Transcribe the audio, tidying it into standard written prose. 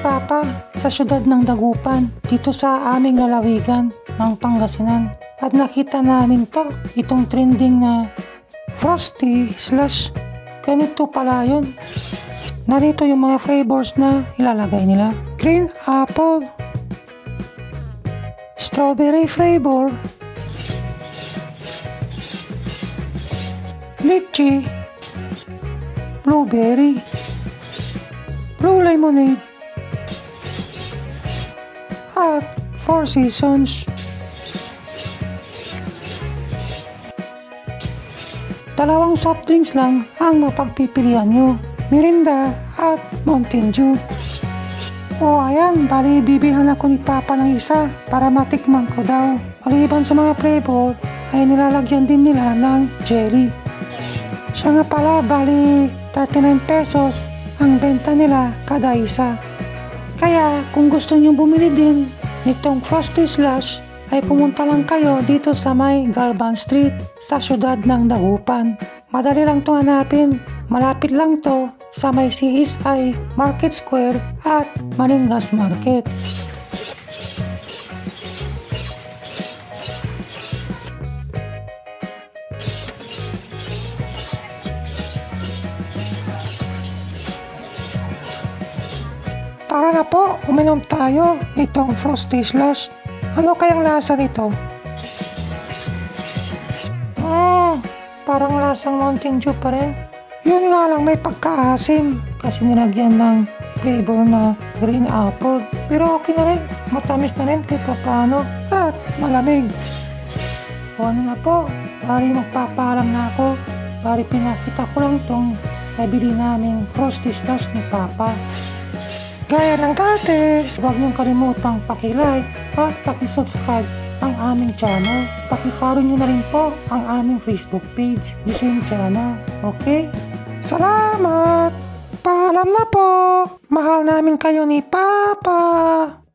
Papa sa siyudad ng Dagupan dito sa aming lalawigan ng Pangasinan. At nakita namin itong trending na Frosty Slush. Ganito pala yun. Narito yung mga flavors na ilalagay nila. Green apple, strawberry flavor, lychee, blueberry, blue lemonade, at Four Seasons. Dalawang soft drinks lang ang mapagpipilian nyo, Mirinda at Mountain Dew. O ayan, bali bibilhan ako ni Papa ng isa para matikman ko daw. Maliban sa mga flavor ay nilalagyan din nila ng jelly. Siya nga pala, bali 39 pesos ang benta nila kada isa. Kaya kung gusto nyo bumili din nitong Frosty Slush ay pumunta lang kayo dito sa may Galvan Street sa siyudad ng Dagupan. Madali lang itong hanapin. Malapit lang to sa may CSI Market Square at Malingas Market. Tara na po, uminom tayo itong Frosty Slush. Ano kayang lasa nito? Parang lasang Mountain Dew pa rin. Yun nga lang, may pagkaasim kasi nilagyan ng flavor na green apple. Pero okay na rin, matamis na rin kahit paano at malamig. O ano na po, bari magpapaalam na ako. Bari pinakita ko lang itong nabili naming Frosty Slush ni Papa. Gaya ng dati, huwag niyong kalimutang paki-like at paki-subscribe ang aming channel. Paki-follow nyo na rin po ang aming Facebook page, the same channel. Okay? Salamat! Paalam na po! Mahal namin kayo ni Papa!